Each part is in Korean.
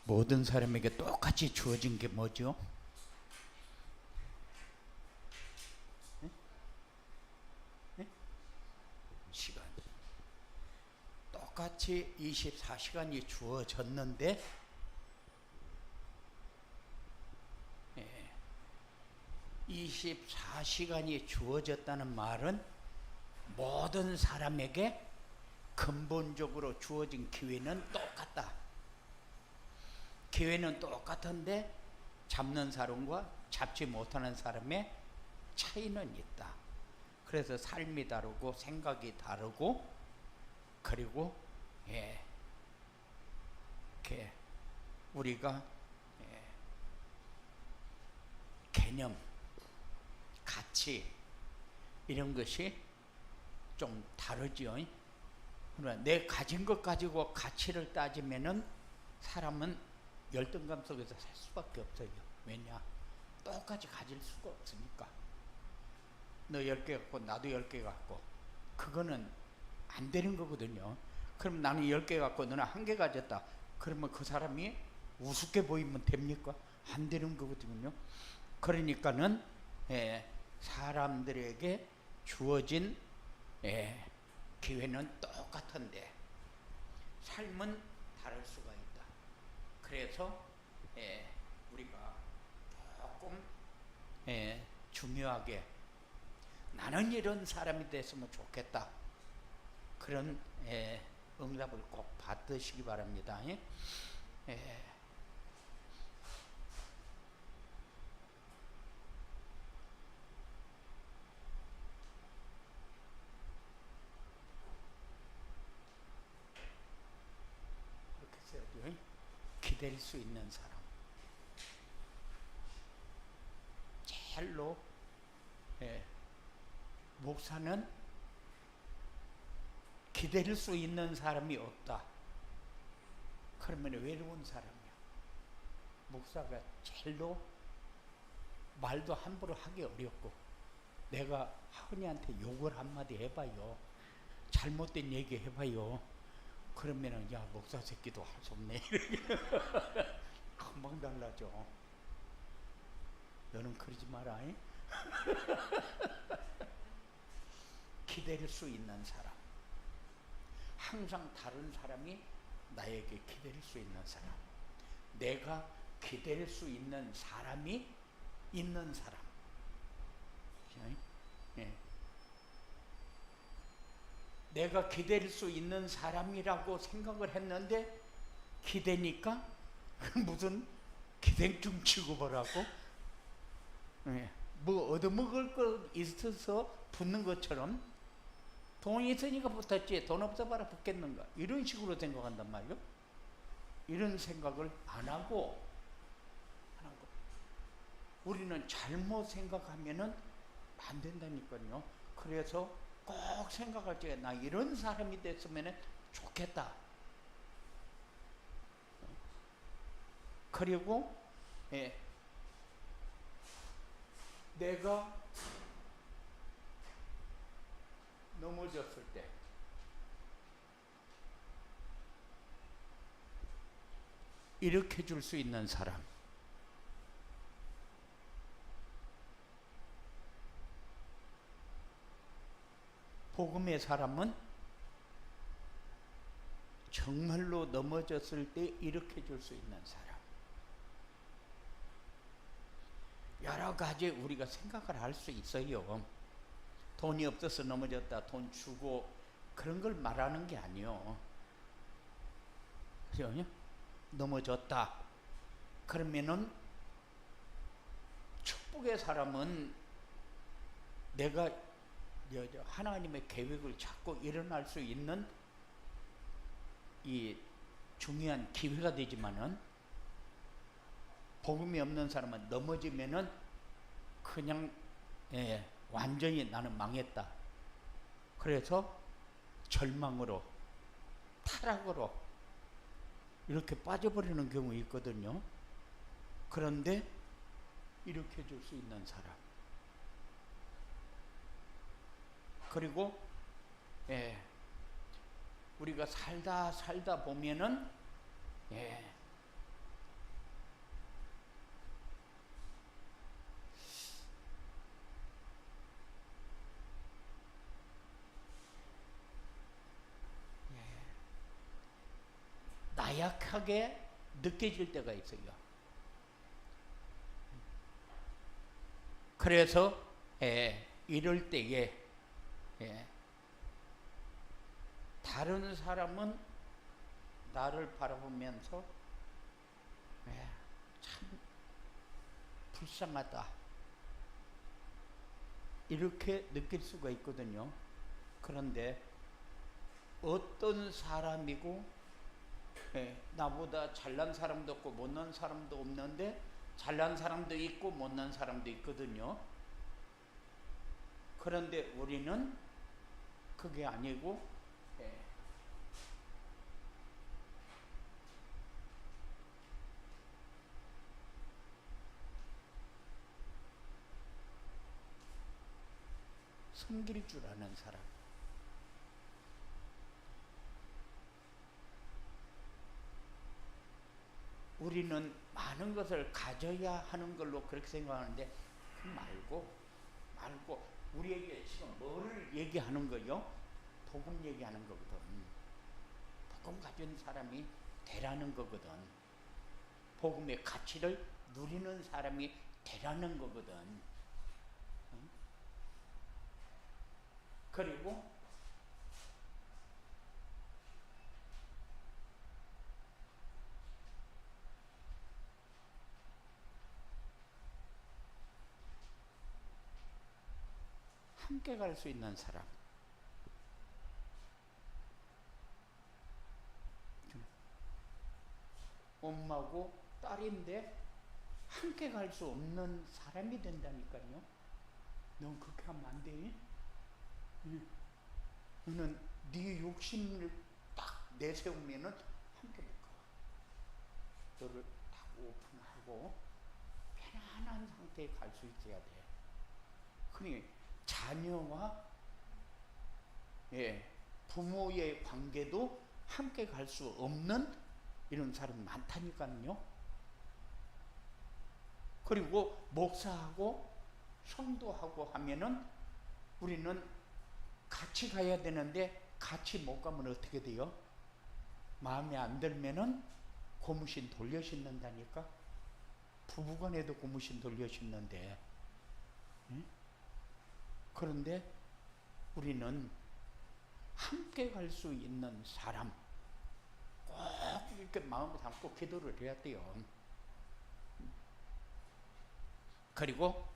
모든 사람에게 똑같이 주어진 게 뭐죠? 네? 네? 시간. 똑같이 24시간이 주어졌는데 24시간이 주어졌다는 말은 모든 사람에게 근본적으로 주어진 기회는 똑같다. 기회는 똑같은데 잡는 사람과 잡지 못하는 사람의 차이는 있다. 그래서 삶이 다르고 생각이 다르고 그리고 우리가 개념, 가치 이런 것이 좀 다르죠. 그러나 내 가진 것 가지고 가치를 따지면은 사람은 열등감 속에서 살 수밖에 없어요. 왜냐? 똑같이 가질 수가 없으니까. 너 10개 갖고 나도 10개 갖고 그거는 안 되는 거거든요. 그럼 나는 10개 갖고 너는 1개 가졌다. 그러면 그 사람이 우습게 보이면 됩니까? 안 되는 거거든요. 그러니까는 사람들에게 주어진 기회는 똑같은데 삶은 다를 수가 있다. 그래서 우리가 조금 중요하게 나는 이런 사람이 됐으면 좋겠다. 그런 응답을 꼭 받으시기 바랍니다. 이렇게 써야죠. 기댈 수 있는 사람. 제일로 목사는 기댈 수 있는 사람이 없다. 그러면 외로운 사람이야. 목사가 제일로 말도 함부로 하기 어렵고 내가 하은이한테 욕을 한마디 해봐요. 잘못된 얘기 해봐요. 그러면은 야 목사 새끼도 할 수 없네. 금방 달라져. 너는 그러지 마라. 기댈 수 있는 사람. 항상 다른 사람이 나에게 기댈 수 있는 사람. 내가 기댈 수 있는 사람이 있는 사람. 내가 기댈 수 있는 사람이라고 생각을 했는데 기대니까 무슨 기생충 취급을 하고 뭐 얻어먹을 거 있어서 붙는 것처럼 돈이 있으니까 붙었지 돈 없어봐라 붙겠는가 이런 식으로 생각한단 말이요. 이런 생각을 안 하고 우리는 잘못 생각하면은 안 된다니까요. 그래서 꼭 생각할 적에 나 이런 사람이 됐으면 좋겠다. 그리고 내가 넘어졌을 때 일으켜 줄 수 있는 사람. 복음의 사람은 정말로 넘어졌을 때 일으켜 줄 수 있는 사람. 여러 가지 우리가 생각을 할 수 있어요. 돈이 없어서 넘어졌다, 돈 주고 그런 걸 말하는 게 아니요. 그죠? 넘어졌다. 그러면은 축복의 사람은 내가 하나님의 계획을 찾고 일어날 수 있는 이 중요한 기회가 되지만은 복음이 없는 사람은 넘어지면은 그냥 완전히 나는 망했다. 그래서 절망으로 타락으로 이렇게 빠져버리는 경우 있거든요. 그런데 일으켜 줄 수 있는 사람. 그리고 우리가 살다 보면은 나약하게 느껴질 때가 있어요. 그래서 이럴 때에 다른 사람은 나를 바라보면서 참 불쌍하다 이렇게 느낄 수가 있거든요. 그런데 어떤 사람이고 나보다 잘난 사람도 없고 못난 사람도 없는데 잘난 사람도 있고 못난 사람도 있거든요. 그런데 우리는 그게 아니고 섬길 줄 아는 사람. 우리는 많은 것을 가져야 하는 걸로 그렇게 생각하는데 말고 우리에게 지금 뭐를 얘기하는 거요? 복음 얘기하는 거거든. 복음 가진 사람이 되라는 거거든. 복음의 가치를 누리는 사람이 되라는 거거든. 응? 그리고 함께 갈 수 있는 사람. 엄마고 딸인데 함께 갈 수 없는 사람이 된다니까요. 넌 그렇게 하면 안 돼. 너는 네 욕심을 딱 내세우면은 함께 못 가. 너를 딱 오픈하고 편안한 상태에 갈 수 있어야 돼. 그러니 자녀와 부모의 관계도 함께 갈 수 없는 이런 사람이 많다니까요. 그리고 목사하고 성도하고 하면은 우리는 같이 가야 되는데 같이 못 가면 어떻게 돼요? 마음에 안 들면은 고무신 돌려 신는다니까. 부부간에도 고무신 돌려 신는데 응? 그런데 우리는 함께 갈 수 있는 사람 꼭 이렇게 마음을 담고 기도를 해야 돼요. 그리고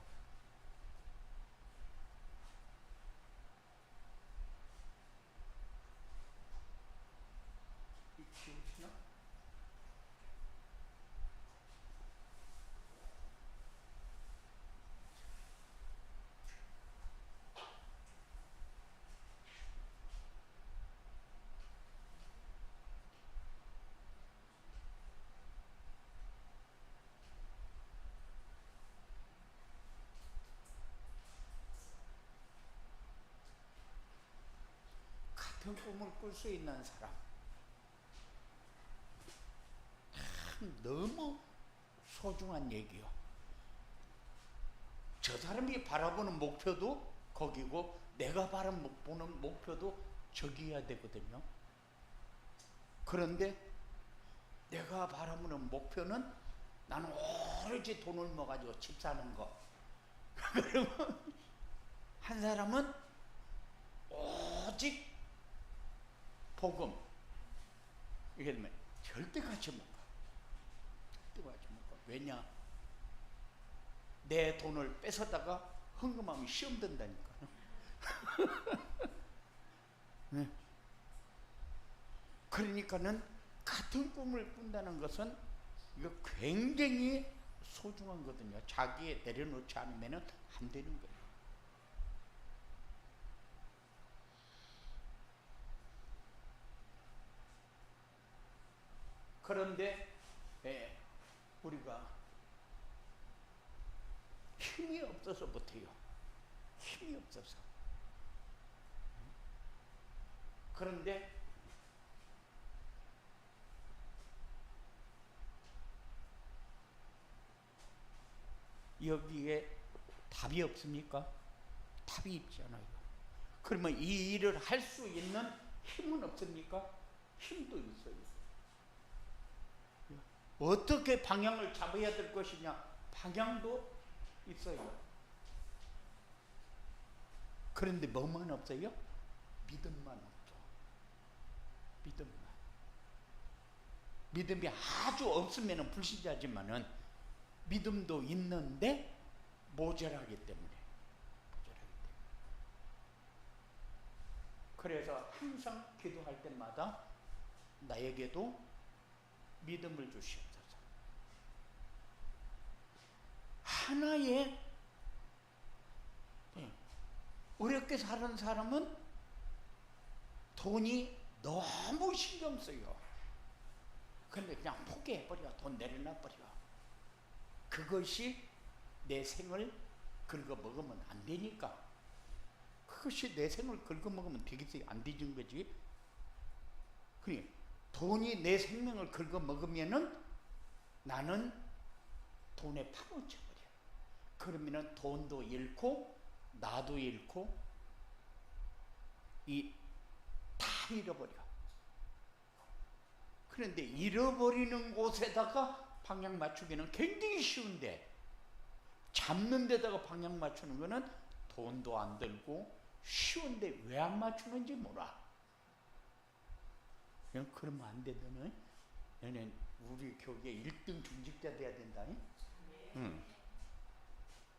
같은 꿈을 꿀 수 있는 사람 참 너무 소중한 얘기요. 저 사람이 바라보는 목표도 거기고 내가 바라보는 목표도 저기여야 되거든요. 그런데 내가 바라보는 목표는 나는 오로지 돈을 모아가지고 집 사는 거. 그러면 한 사람은 오직 복음. 이게 되면 절대 같이 못 가. 절대 같이 못 가. 왜냐? 내 돈을 뺏어다가 헌금하면 시험 든다니까. 네. 그러니까는 같은 꿈을 꾼다는 것은 이거 굉장히 소중한 거거든요. 자기에 내려놓지 않으면 안 되는 거예요. 그런데 우리가 힘이 없어서 못해요. 힘이 없어서. 그런데 여기에 답이 없습니까? 답이 있잖아요. 그러면 이 일을 할 수 있는 힘은 없습니까? 힘도 있어요. 어떻게 방향을 잡아야 될 것이냐, 방향도 있어요. 그런데 뭐만 없어요? 믿음만 없죠. 믿음만. 믿음이 아주 없으면 불신자지만은 믿음도 있는데 모자라기 때문에. 그래서 항상 기도할 때마다 나에게도 믿음을 주시옵소서. 하나의 어렵게 사는 사람은 돈이 너무 신경 써요. 근데 그냥 포기해버려. 돈 내려놔버려. 그것이 내 생을 긁어먹으면 안 되니까. 그것이 내 생을 긁어먹으면 되겠어요? 안 되는 거지. 그러니 돈이 내 생명을 긁어먹으면은 나는 돈에 파묻혀버려. 그러면은 돈도 잃고 나도 잃고 다 잃어버려. 그런데 잃어버리는 곳에다가 방향 맞추기는 굉장히 쉬운데, 잡는 데다가 방향 맞추는 거는 돈도 안 들고 쉬운데 왜 안 맞추는지 몰라. 그러면 안 돼. 너는 우리 교계 1등 중직자 돼야 된다. 응.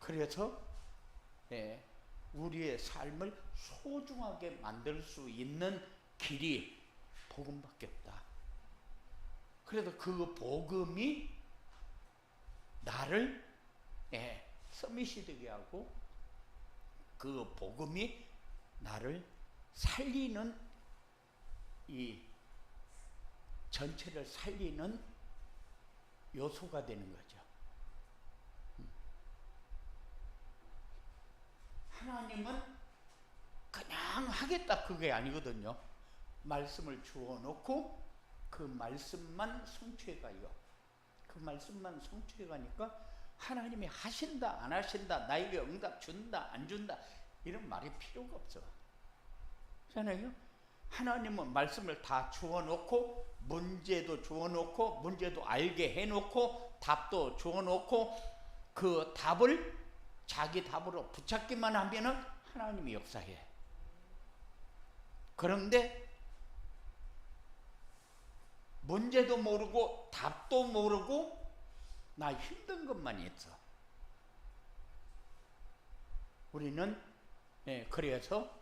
그래서 우리의 삶을 소중하게 만들 수 있는 길이 복음밖에 없다. 그래서 그 복음이 나를 서밋이 되게 하고, 그 복음이 나를 살리는, 이 전체를 살리는 요소가 되는 거죠. 하나님은 그냥 하겠다 그게 아니거든요. 말씀을 주어놓고 그 말씀만 성취해가요. 그 말씀만 성취해가니까 하나님이 하신다 안 하신다, 나에게 응답 준다 안 준다 이런 말이 필요가 없어. 그렇잖아요. 하나님은 말씀을 다 주어놓고, 문제도 주어놓고, 문제도 알게 해놓고, 답도 주어놓고, 그 답을 자기 답으로 붙잡기만 하면은 하나님이 역사해. 그런데 문제도 모르고 답도 모르고 나 힘든 것만 있어. 우리는 그래서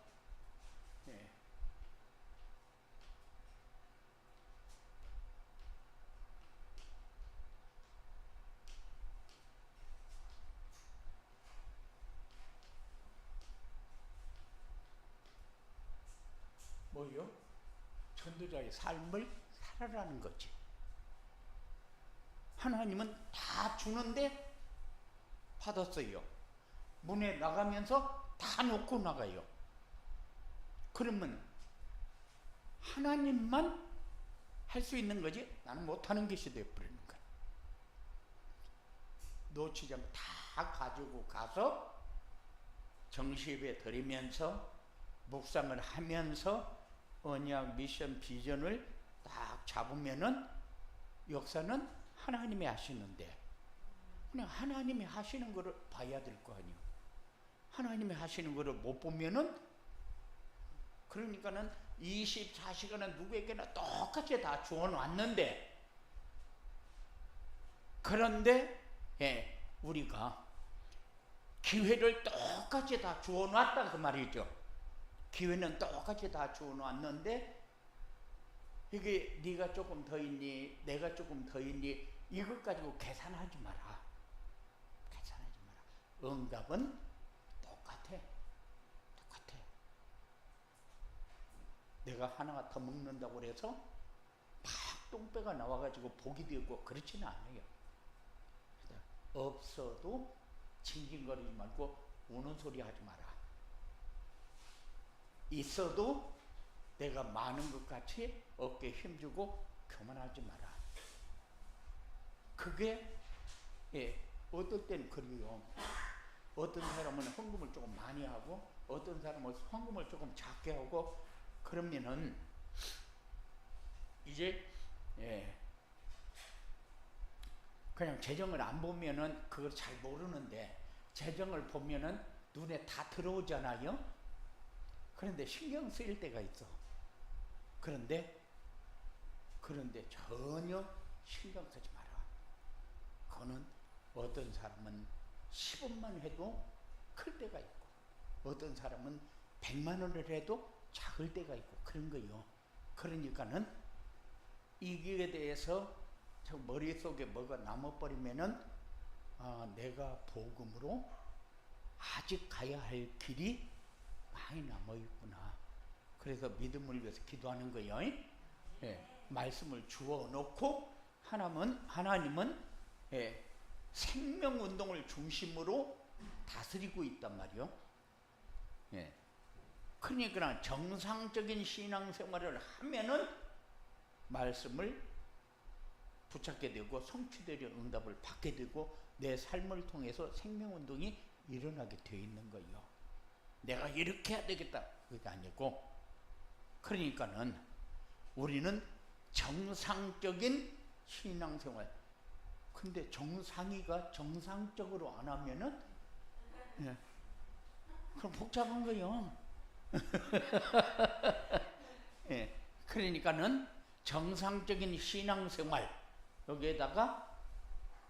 뭐요? 전도자의 삶을 살아라는 거지. 하나님은 다 주는데 받았어요. 문에 나가면서 다 놓고 나가요. 그러면 하나님만 할 수 있는 거지 나는 못하는 것이 되어버리는 거야. 노치장 다 가지고 가서 정시예배 드리면서 묵상을 하면서 언약, 미션, 비전을 딱 잡으면은 역사는 하나님이 하시는데, 그냥 하나님이 하시는 거를 봐야 될 거 아니에요. 하나님이 하시는 거를 못 보면은, 그러니까는 24시간은 누구에게나 똑같이 다 주어놨는데, 그런데 우리가 기회를 똑같이 다 주어놨다 그 말이죠. 기회는 똑같이 다 주어놨는데, 이게 네가 조금 더 있니, 내가 조금 더 있니, 이것 가지고 계산하지 마라. 계산하지 마라. 응답은 똑같아. 똑같아. 내가 하나가 더 먹는다고 그래서 막 똥배가 나와가지고 복이 되고 그렇지는 않아요. 없어도 징징거리지 말고 우는 소리 하지 마라. 있어도 내가 많은 것 같이 어깨에 힘주고 교만하지 마라. 그게 어떨 때는 그래요. 어떤 사람은 헌금을 조금 많이 하고 어떤 사람은 헌금을 조금 작게 하고 그러면은 이제 그냥 재정을 안 보면은 그걸 잘 모르는데 재정을 보면은 눈에 다 들어오잖아요. 그런데 신경 쓰일 때가 있어. 그런데 전혀 신경 쓰지 마라. 그거는 어떤 사람은 10원만 해도 클 때가 있고 어떤 사람은 100만 원을 해도 작을 때가 있고 그런 거요. 그러니까는 이기에 대해서 저 머릿속에 뭐가 남아버리면은 내가 복음으로 아직 가야 할 길이 많이 남아있구나. 그래서 믿음을 위해서 기도하는 거예요. 예, 말씀을 주어 놓고 하나님은 예, 생명운동을 중심으로 다스리고 있단 말이요. 예. 그러니까 정상적인 신앙생활을 하면은 말씀을 붙잡게 되고 성취되려 응답을 받게 되고 내 삶을 통해서 생명운동이 일어나게 되어 있는 거예요. 내가 이렇게 해야 되겠다 그게 아니고, 그러니까는 우리는 정상적인 신앙생활, 근데 정상이가 정상적으로 안 하면은 예, 그럼 복잡한 거예요. 예, 그러니까는 정상적인 신앙생활 여기에다가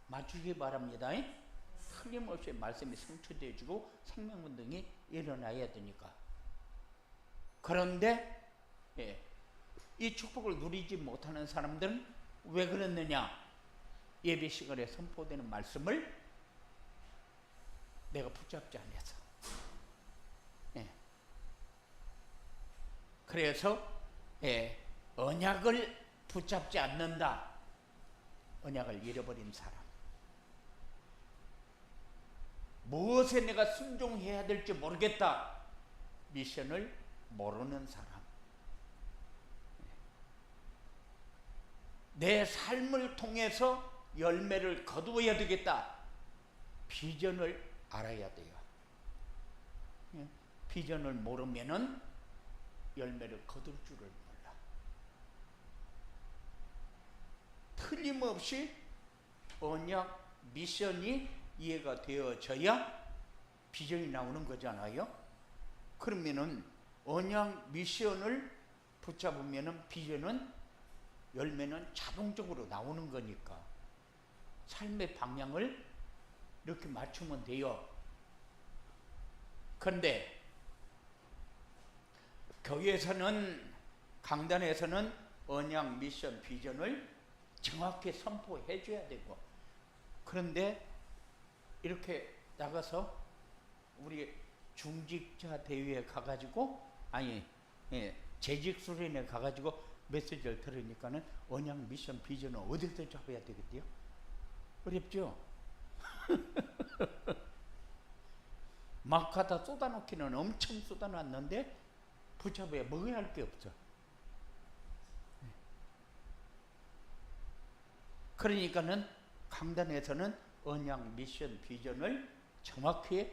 맞추기 바랍니다. 틀림없이 말씀이 성취되어지고 생명운동이 일어나야 되니까. 그런데 예, 이 축복을 누리지 못하는 사람들은 왜 그랬느냐? 예배 시간에 선포되는 말씀을 내가 붙잡지 않아서. 예. 그래서 예, 언약을 붙잡지 않는다. 언약을 잃어버린 사람. 무엇에 내가 순종해야 될지 모르겠다. 미션을 모르는 사람. 내 삶을 통해서 열매를 거두어야 되겠다. 비전을 알아야 돼요. 비전을 모르면은 열매를 거둘 줄을 몰라. 틀림없이 언약 미션이 이해가 되어져야 비전이 나오는 거잖아요. 그러면은 언약 미션을 붙잡으면은 비전은 열매는 자동적으로 나오는 거니까 삶의 방향을 이렇게 맞추면 돼요. 그런데 교회에서는, 강단에서는 언약 미션 비전을 정확히 선포해 줘야 되고, 그런데 이렇게 나가서 우리 중직자 대회에 가가지고 재직 수련회 가가지고 메시지를 들으니까는 언약 미션 비전을 어디서 잡아야 되겠대요? 어렵죠? 막 갖다 쏟아놓기는 엄청 쏟아놨는데 붙잡아야 먹어야 할 게 없어. 그러니까는 강단에서는 언약 미션 비전을 정확히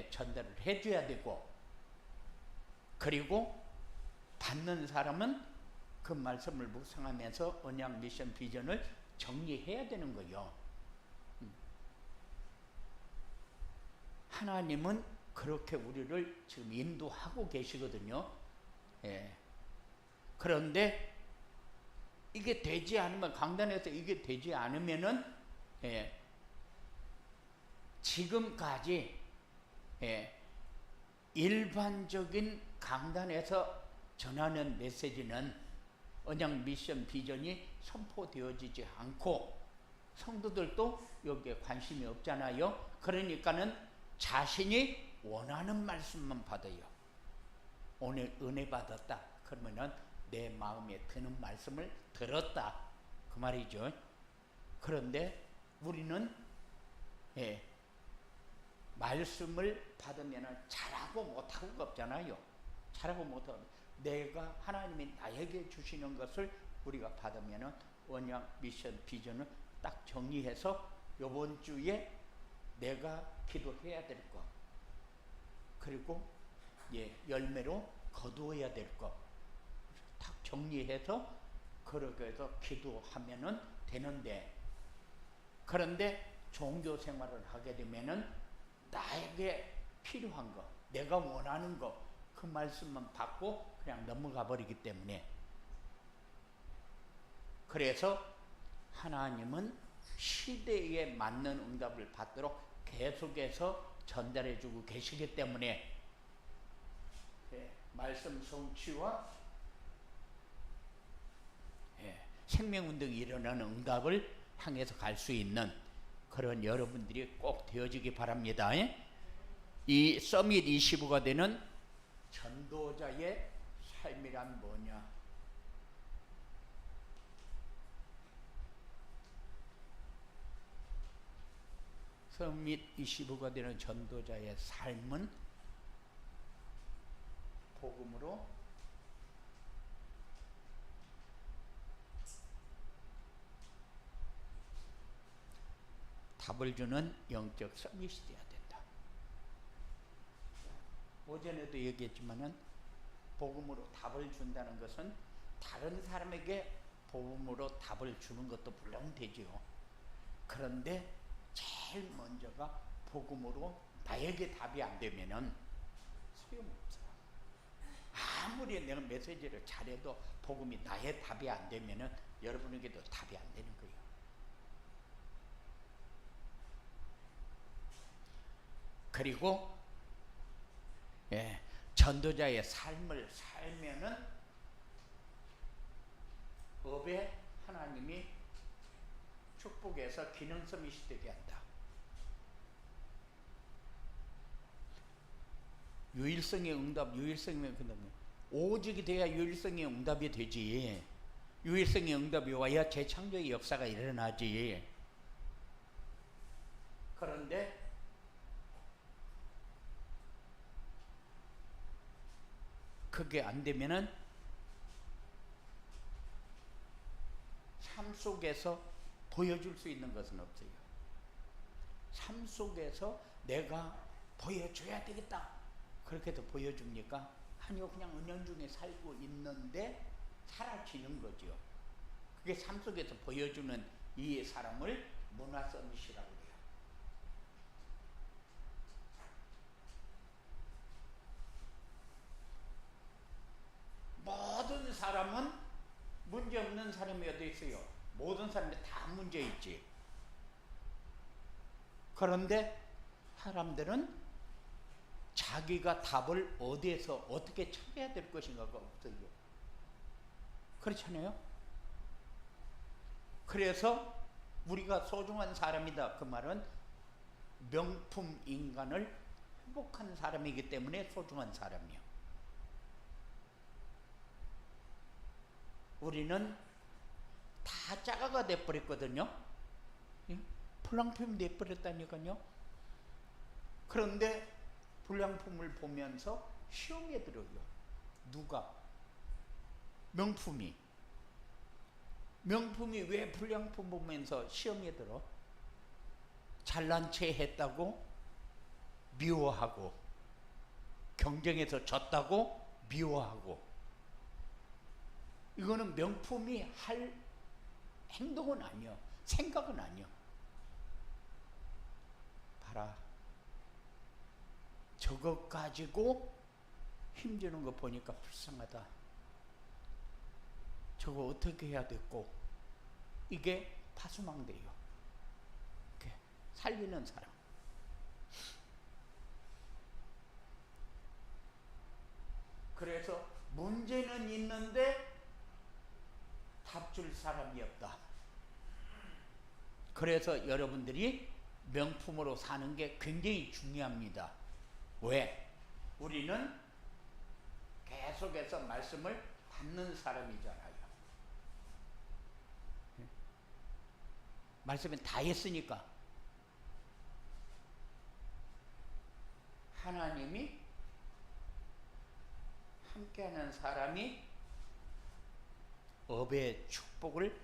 전달을 해줘야 되고, 그리고 받는 사람은 그 말씀을 묵상하면서 언약 미션 비전을 정리해야 되는 거예요. 하나님은 그렇게 우리를 지금 인도하고 계시거든요. 예. 그런데 이게 되지 않으면, 강단에서 이게 되지 않으면은 지금까지 일반적인 강단에서 전하는 메시지는 언약 미션 비전이 선포되어지지 않고 성도들도 여기에 관심이 없잖아요. 그러니까는 자신이 원하는 말씀만 받아요. 오늘 은혜 받았다 그러면은 내 마음에 드는 말씀을 들었다 그 말이죠. 그런데 우리는 말씀을 받으면 잘하고 못하고가 없잖아요. 잘하고 못하고, 내가 하나님이 나에게 주시는 것을 우리가 받으면 언약 미션 비전을 딱 정리해서 이번 주에 내가 기도해야 될 것, 그리고 열매로 거두어야 될 것 딱 정리해서 그렇게 해서 기도하면은 되는데, 그런데 종교 생활을 하게 되면은 나에게 필요한 거, 내가 원하는 거, 그 말씀만 받고 그냥 넘어가 버리기 때문에, 그래서 하나님은 시대에 맞는 응답을 받도록 계속해서 전달해주고 계시기 때문에, 말씀 성취와 생명운동이 일어나는 응답을 향해서 갈 수 있는 그런 여러분들이 꼭 되어지기 바랍니다. 이 서밋 25가 되는 전도자의 삶이란 뭐냐? 서밋 25가 되는 전도자의 삶은 복음으로 답을 주는 영적 서밋이 되어야 된다. 오전에도 얘기했지만은 복음으로 답을 준다는 것은 다른 사람에게 복음으로 답을 주는 것도 물론 되지요. 그런데 제일 먼저가 복음으로 나에게 답이 안 되면은 소용없어요. 아무리 내가 메시지를 잘해도 복음이 나의 답이 안 되면은 여러분에게도 답이 안 되는 거예요. 그리고 전도자의 삶을 살면은 업에 하나님이 축복해서 기능성이 되게 한다. 유일성의 응답, 유일성의 응답. 오직이 돼야 유일성의 응답이 되지. 유일성의 응답이 와야 재창조의 역사가 일어나지. 그런데 그게 안 되면은 삶 속에서 보여줄 수 있는 것은 없어요. 삶 속에서 내가 보여줘야 되겠다. 그렇게도 보여줍니까? 아니요, 그냥 은연중에 살고 있는데 사라지는 거죠. 그게 삶 속에서 보여주는 이 사람을 문화 서밋이라고 해요. 모든 사람은 문제 없는 사람이 어디 있어요? 모든 사람이 다 문제 있지. 그런데 사람들은 자기가 답을 어디에서 어떻게 찾아야 될 것인가가 없어요. 그렇잖아요. 그래서 우리가 소중한 사람이다, 그 말은 명품 인간을 회복한 사람이기 때문에 소중한 사람이요. 우리는 다 짜가가 돼버렸거든요. 불량품이 돼버렸다니까요. 그런데 불량품을 보면서 시험에 들어요. 누가? 명품이 왜 불량품 보면서 시험에 들어? 잘난 체 했다고 미워하고, 경쟁에서 졌다고 미워하고. 이거는 명품이 할 행동은 아니요, 생각은 아니요. 봐라, 저것 가지고 힘주는 거 보니까 불쌍하다. 저거 어떻게 해야 됐고. 이게 파수망대요. 살리는 사람. 그래서 문제는 있는데 답 줄 사람이 없다. 그래서 여러분들이 명품으로 사는 게 굉장히 중요합니다. 왜? 우리는 계속해서 말씀을 받는 사람이잖아요. 말씀은 다 했으니까. 하나님이 함께하는 사람이 업의 축복을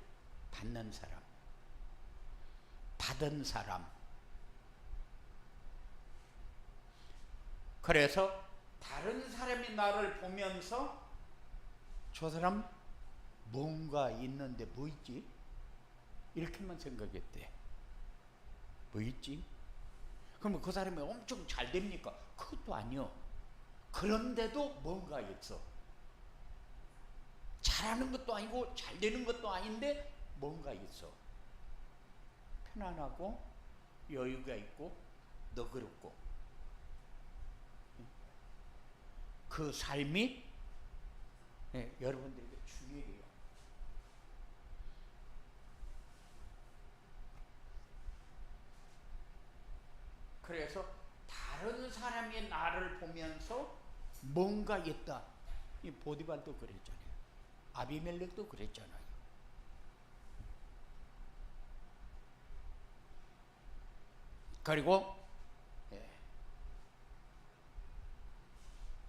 받는 사람, 받은 사람. 그래서 다른 사람이 나를 보면서 저 사람 뭔가 있는데 뭐 있지? 이렇게만 생각했대. 뭐 있지? 그러면 그 사람이 엄청 잘 됩니까? 그것도 아니요. 그런데도 뭔가 있어. 잘하는 것도 아니고 잘 되는 것도 아닌데 뭔가 있어. 편안하고 여유가 있고 너그럽고 그 삶이 여러분들에게 중요해요. 그래서 다른 사람의 나를 보면서 뭔가 있다. 이 보디발도 그랬잖아요. 아비멜렉도 그랬잖아요. 그리고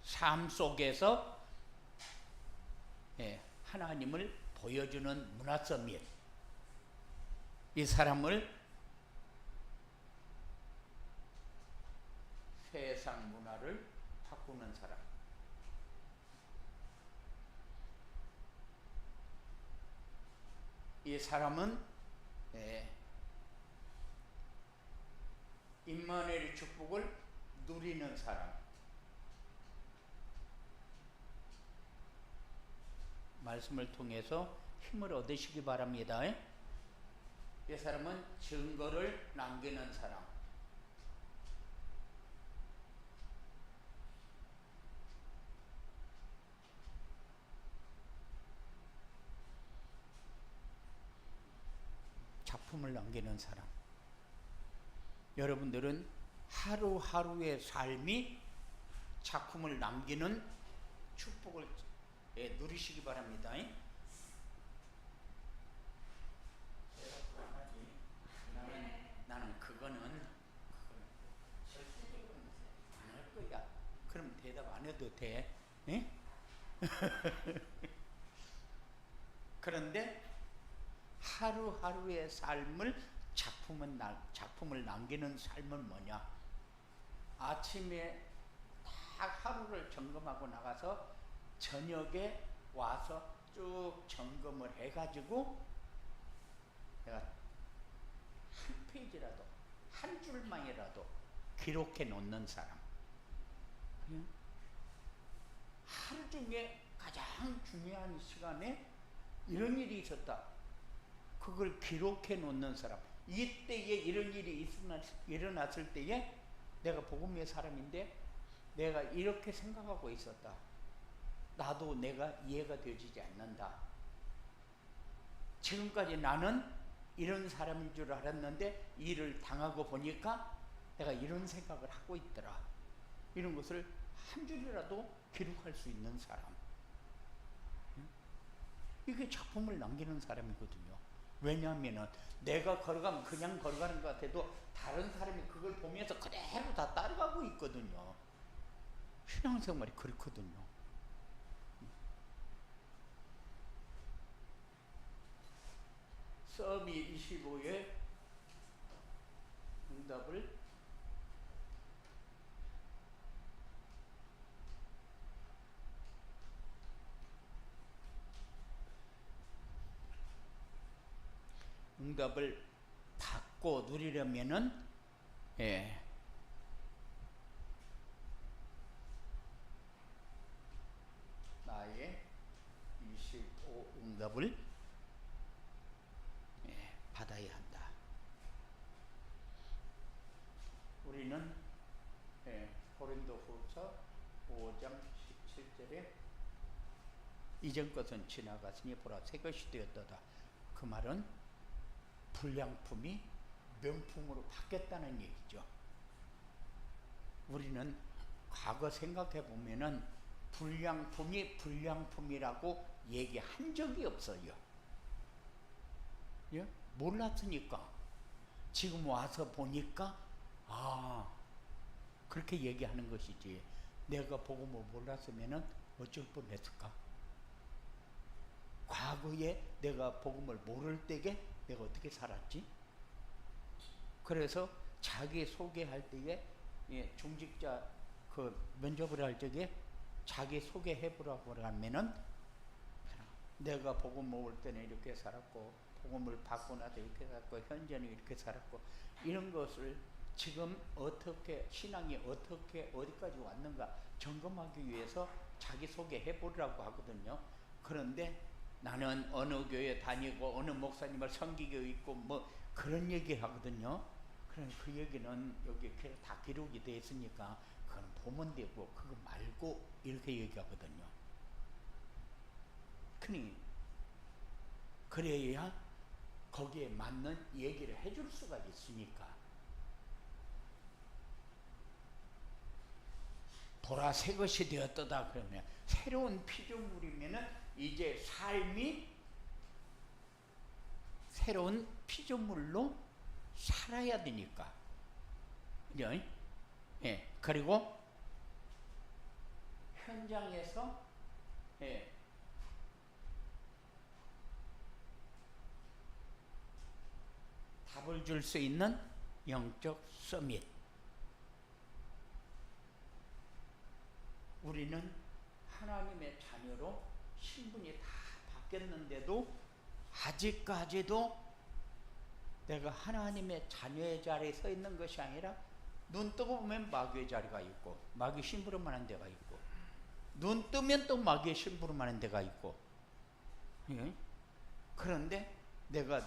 삶 속에서 하나님을 보여주는 문화서밋. 이 사람을 세상 문화를 바꾸는 사람. 이 사람은 임마누엘의 축복을 누리는 사람. 말씀을 통해서 힘을 얻으시기 바랍니다. 이 사람은 증거를 남기는 사람. 작품을 남기는 사람. 여러분들은 하루하루의 삶이 작품을 남기는 축복을 누리시기 바랍니다. 나는 그거는 절대적으로 안 할 거야. 그럼 대답 안 해도 돼. 그런데 하루하루의 삶을 작품을 남기는 삶은 뭐냐? 아침에 딱 하루를 점검하고 나가서 저녁에 와서 쭉 점검을 해가지고 내가 한 페이지라도 한 줄만이라도 기록해 놓는 사람. 하루 중에 가장 중요한 시간에 이런 일이 있었다. 그걸 기록해 놓는 사람. 이때에 이런 일이 일어났을 때에 내가 복음의 사람인데 내가 이렇게 생각하고 있었다. 나도 내가 이해가 되어지지 않는다. 지금까지 나는 이런 사람인 줄 알았는데 일을 당하고 보니까 내가 이런 생각을 하고 있더라. 이런 것을 한 줄이라도 기록할 수 있는 사람. 이게 작품을 남기는 사람이거든요. 왜냐하면 내가 걸어가면 그냥 걸어가는 것 같아도 다른 사람이 그걸 보면서 그대로 다 따라가고 있거든요. 신앙생활이 그렇거든요. 서미 25의 응답을 받고 누리려면은 나의 25 응답을 받아야 한다. 우리는 고린도후서 5장 17절에 이전 것은 지나갔으니 보라 새 것이 되었도다. 그 말은 불량품이 명품으로 바뀌었다는 얘기죠. 우리는 과거 생각해 보면은 불량품이 불량품이라고 얘기한 적이 없어요. 예? 몰랐으니까 지금 와서 보니까 그렇게 얘기하는 것이지. 내가 복음을 몰랐으면은 어쩔 뻔했을까? 과거에 내가 복음을 모를 때에 내가 어떻게 살았지? 그래서 자기 소개할 때에 중직자 그 면접을 할 적에 자기 소개해 보라고 하면은 내가 복음 모을 때는 이렇게 살았고 복음을 받고 나서 이렇게 살았고 현재는 이렇게 살았고 이런 것을 지금 어떻게 신앙이 어떻게 어디까지 왔는가 점검하기 위해서 자기소개해 보라고 하거든요. 그런데 나는 어느 교회 다니고 어느 목사님을 섬기고 있고 뭐 그런 얘기 하거든요. 그럼 그 얘기는 여기 다 기록이 되어 있으니까 그건 보면 되고 그거 말고 이렇게 얘기하거든요. 그래야 거기에 맞는 얘기를 해줄 수가 있으니까. 보라 새 것이 되었다 그러면 새로운 피조물이면은 이제 삶이 새로운 피조물로 살아야 되니까. 그죠? 예. 그리고 현장에서 예. 답을 줄 수 있는 영적 서밋. 우리는 하나님의 자녀로 신분이 다 바뀌었는데도 아직까지도 내가 하나님의 자녀의 자리에 서 있는 것이 아니라 눈 뜨고 보면 마귀의 자리가 있고 마귀 심부름하는 하 데가 있고 눈 뜨면 또 마귀의 심부름하는 하 데가 있고 그런데 내가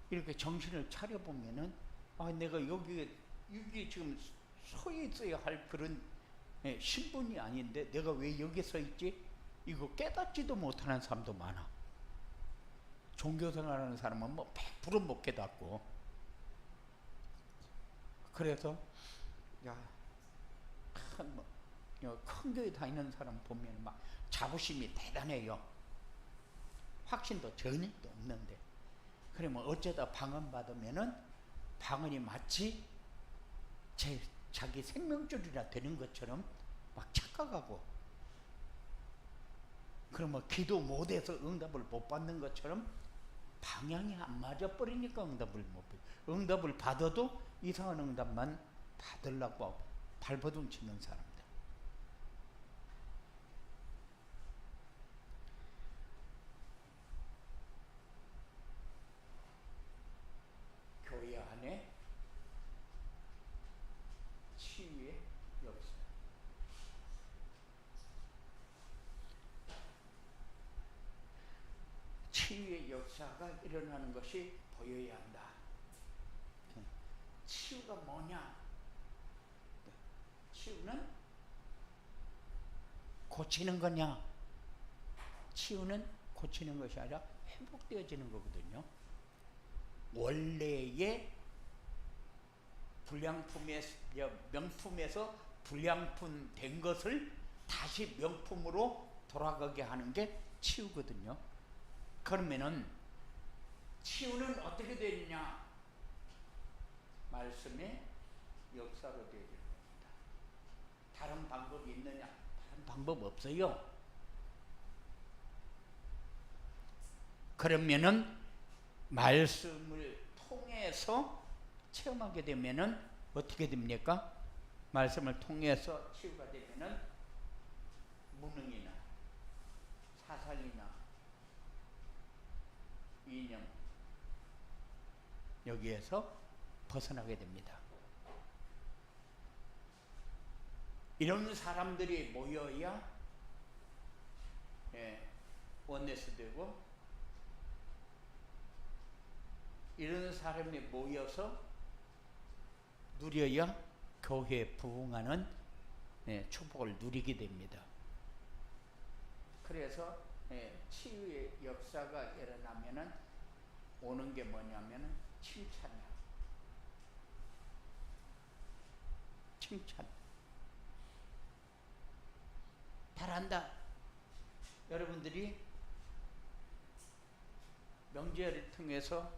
이렇게 정신을 차려보면은 내가 여기 지금 서 있어야 할 그런 신분이 아닌데 내가 왜 여기 서 있지? 이거 깨닫지도 못하는 사람도 많아. 종교생활하는 사람은 뭐 100% 못 깨닫고. 그래서 큰 교회 다니는 사람 보면 막 자부심이 대단해요. 확신도 전혀 없는데. 그러면 어쩌다 방언 받으면은 방언이 마치 자기 생명줄이라 되는 것처럼 막 착각하고, 그러면 기도 못해서 응답을 못 받는 것처럼 방향이 안 맞아 버리니까 응답을 못 받고, 응답을 받아도 이상한 응답만 받으려고 발버둥 치는 사람들. 교회 안에 치유의 역사. 치유의 역사가 일어나는 것이 보여야 한다. 치유가 뭐냐? 치유는 고치는 거냐? 치유는 고치는 것이 아니라 회복되어지는 거거든요. 원래의 명품에서 불량품 된 것을 다시 명품으로 돌아가게 하는 게 치유거든요. 그러면은 치유는 어떻게 되느냐? 말씀의 역사로 되어질 겁니다. 다른 방법이 있느냐? 다른 방법 없어요. 그러면은 말씀을 통해서 체험하게 되면은 어떻게 됩니까? 말씀을 통해서 치유가 되면은 무능이나 사살이나 이념 여기에서 벗어나게 됩니다. 이런 사람들이 모여야 원네스 되고, 이런 사람이 모여서 누려야 교회에 부흥하는 축복을 누리게 됩니다. 그래서 치유의 역사가 일어나면은 오는 게 뭐냐면은 칭찬이야. 칭찬. 잘한다. 여러분들이 명절을 통해서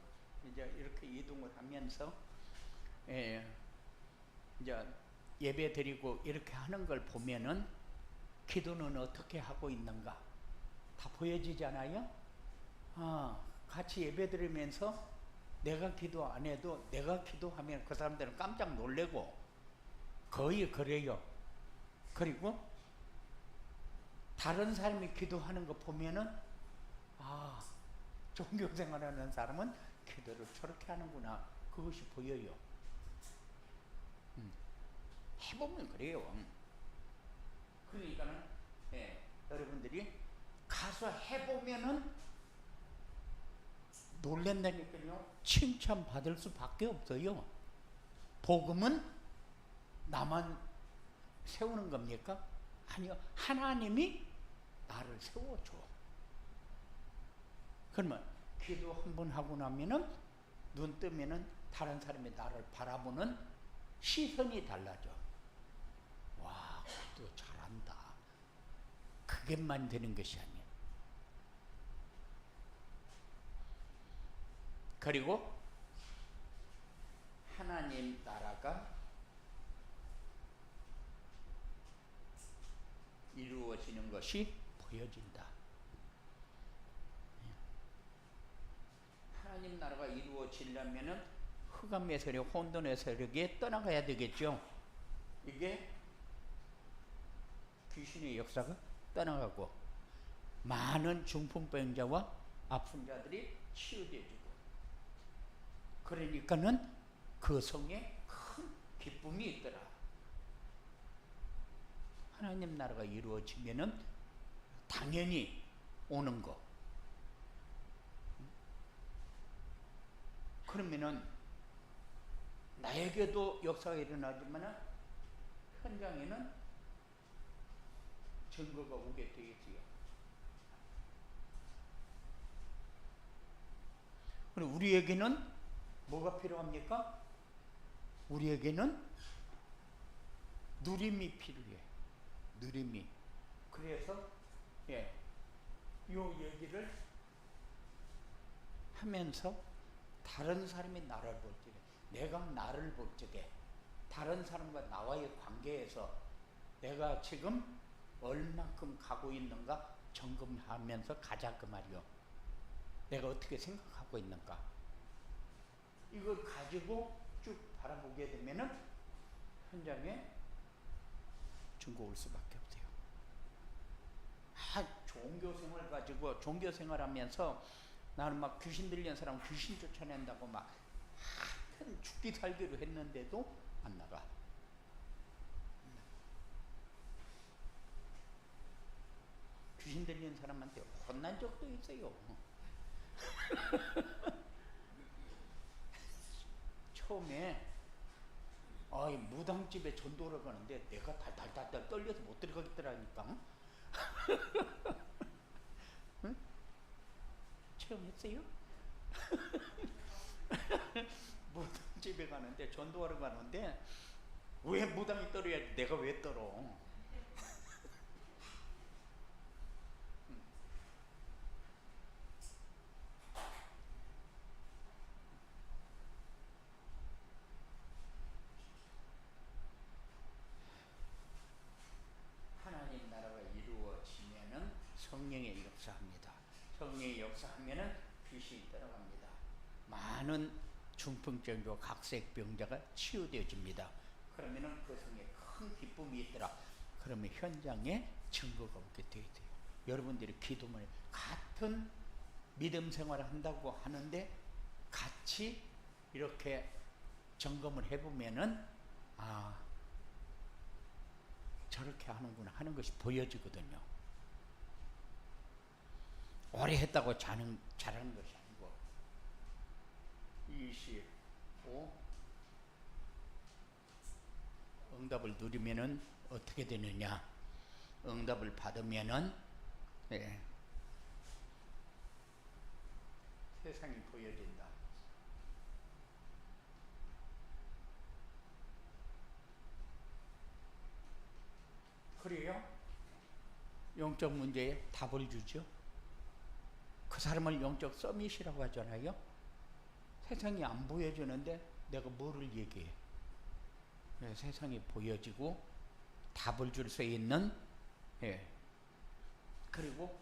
이제 이렇게 이동을 하면서 이제 예배 드리고 이렇게 하는 걸 보면은 기도는 어떻게 하고 있는가 다 보여지잖아요. 같이 예배 드리면서 내가 기도 안 해도 내가 기도하면 그 사람들은 깜짝 놀래고 거의 그래요. 그리고 다른 사람이 기도하는 거 보면은 종교 생활하는 사람은 기도를 저렇게 하는구나. 그것이 보여요. 해보면 그래요. 그러니까는 여러분들이 가서 해보면은 놀란다니까요. 칭찬받을 수밖에 없어요. 복음은 나만 세우는 겁니까? 아니요. 하나님이 나를 세워줘. 그러면 기도 한 번 하고 나면은 눈 뜨면은 다른 사람이 나를 바라보는 시선이 달라져. 와, 기도 잘한다. 그게만 되는 것이 아니에요. 그리고 하나님 나라가 이루어지는 것이 보여진다. 하나님 나라가 이루어지려면은 흑암의 세력, 혼돈의 세력에 떠나가야 되겠죠. 이게 귀신의 역사가 떠나가고 많은 중풍병자와 아픈 자들이 치유되어지고, 그러니까는 그 성에 큰 기쁨이 있더라. 하나님 나라가 이루어지면은 당연히 오는 거. 그러면은 나에게도 역사가 일어나지만 현장에는 증거가 오게 되겠지요. 그럼 우리에게는 뭐가 필요합니까? 우리에게는 누림이 필요해. 누림이. 그래서 요 얘기를 하면서 다른 사람이 나를 볼 적에, 내가 나를 볼 적에, 다른 사람과 나와의 관계에서 내가 지금 얼만큼 가고 있는가 점검하면서 가자 그 말이요. 내가 어떻게 생각하고 있는가. 이걸 가지고 쭉 바라보게 되면은 현장에 증거 올 수밖에 없어요. 종교생활 가지고 종교생활하면서 나는 막 귀신 들리는 사람 귀신 쫓아낸다고 막 하여튼 죽기 살기로 했는데도 안 나가. 귀신 들리는 사람한테 혼난 적도 있어요. 처음에 무당집에 전도를 가는데 내가 달달달달 떨려서 못 들어가겠더라니까. 응? 체험했어요? 무당집에 가는데 전도하러 가는데 왜 무당이 떨어야지 내가 왜 떨어? 하나님 나라가 이루어지면은 성령의 역사합니다. 성령의 역사하면은 귀신이 떠나갑니다. 많은 중풍병자와 각색병자가 치유되어집니다. 그러면은 그 성에 큰 기쁨이 있더라. 그러면 현장에 증거가 오게 되어야 돼요. 여러분들이 기도만 같은 믿음 생활을 한다고 하는데 같이 이렇게 점검을 해보면은 저렇게 하는구나 하는 것이 보여지거든요. 오래 했다고 잘하는 것이 아니고. 25 응답을 누리면은 어떻게 되느냐? 응답을 받으면은 세상이 보여진다. 그래요? 영적 문제에 답을 주죠. 그 사람을 영적 서밋이라고 하잖아요. 세상이 안 보여주는데 내가 뭐를 얘기해? 세상이 보여지고 답을 줄 수 있는, 그리고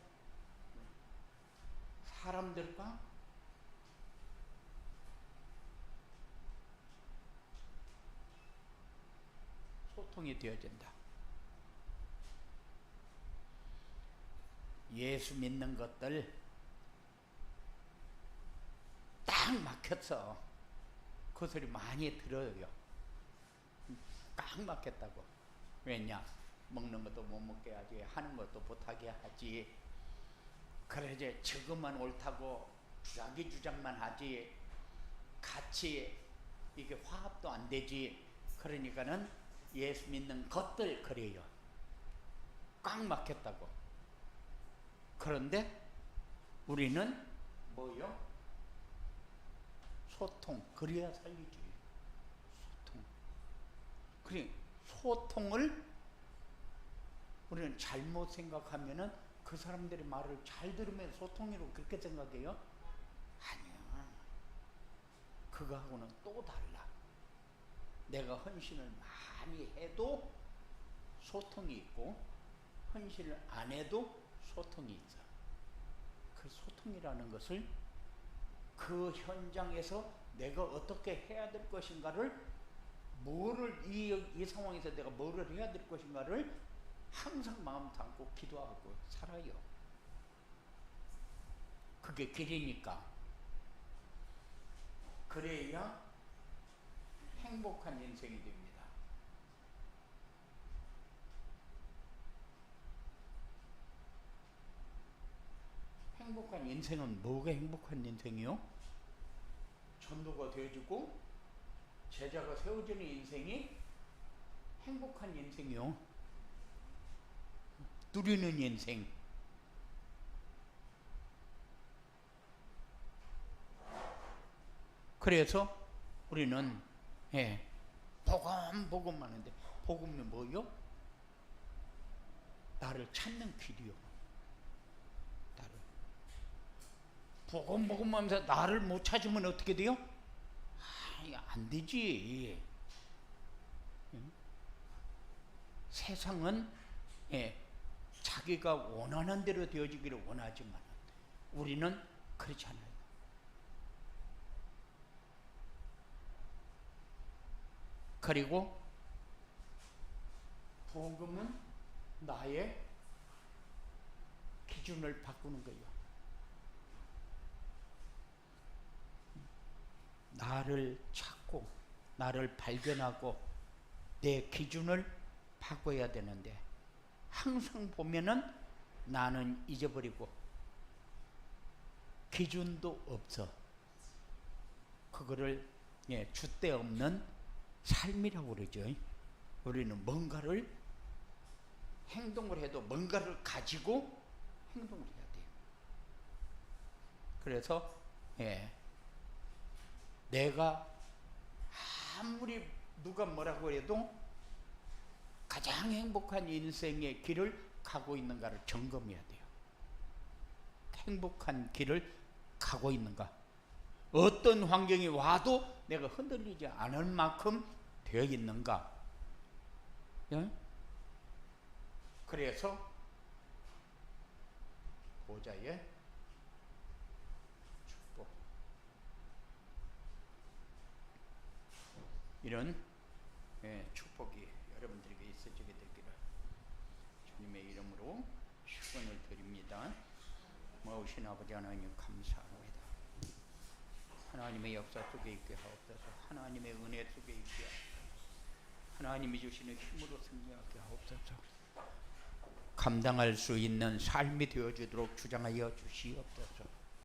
사람들과 소통이 되어진다. 예수 믿는 것들 꽉 막혔어. 그 소리 많이 들어요. 꽉 막혔다고. 왜냐? 먹는 것도 못 먹게 하지, 하는 것도 못하게 하지. 그래 이제 저것만 옳다고 자기 주장만 하지, 같이 이게 화합도 안 되지. 그러니까는 예수 믿는 것들 그래요. 꽉 막혔다고. 그런데 우리는 뭐요? 소통. 그래야 살리지. 소통. 그래 소통을 우리는 잘못 생각하면은 그 사람들의 말을 잘 들으면 소통이라고 그렇게 생각해요? 아니야. 그거하고는 또 달라. 내가 헌신을 많이 해도 소통이 있고, 헌신을 안 해도 소통이 있어. 그 소통이라는 것을 그 현장에서 내가 어떻게 해야 될 것인가를, 이 상황에서 내가 뭐를 해야 될 것인가를 항상 마음 담고 기도하고 살아요. 그게 길이니까. 그래야 행복한 인생이 됩니다. 행복한 인생은 뭐가 행복한 인생이요? 전도가 되어지고 제자가 세워지는 인생이 행복한 인생이요. 누리는 인생. 그래서 우리는 복음 하는데, 복음이 뭐요? 나를 찾는 길이요. 나를 복음 하면서 나를 못 찾으면 어떻게 돼요? 안 되지. 세상은 자기가 원하는 대로 되어지기를 원하지만 우리는 그렇지 않아요. 그리고 복음은 나의 기준을 바꾸는 거예요. 나를 찾고 나를 발견하고 내 기준을 바꿔야 되는데, 항상 보면은 나는 잊어버리고 기준도 없어. 그거를 줏대 없는 삶이라고 그러죠. 우리는 뭔가를 행동을 해도 뭔가를 가지고 행동을 해야 돼요. 그래서 내가 아무리 누가 뭐라고 해도 가장 행복한 인생의 길을 가고 있는가를 점검해야 돼요. 행복한 길을 가고 있는가. 어떤 환경이 와도 내가 흔들리지 않을 만큼 되어 있는가. 그래서 보좌의 축복, 이런 축복이 여러분들에게 있어지게 되기를 주님의 이름으로 축원을 드립니다. 모으신 아버지 하나님 감사합니다. 하나님의 역사 속에 있게 하옵소서. 하나님의 은혜 속에 있게 하옵소서. 하나님이 주시는 힘으로 승리하게 하옵소서. 감당할 수 있는 삶이 되어주도록 주장하여 주시옵소서.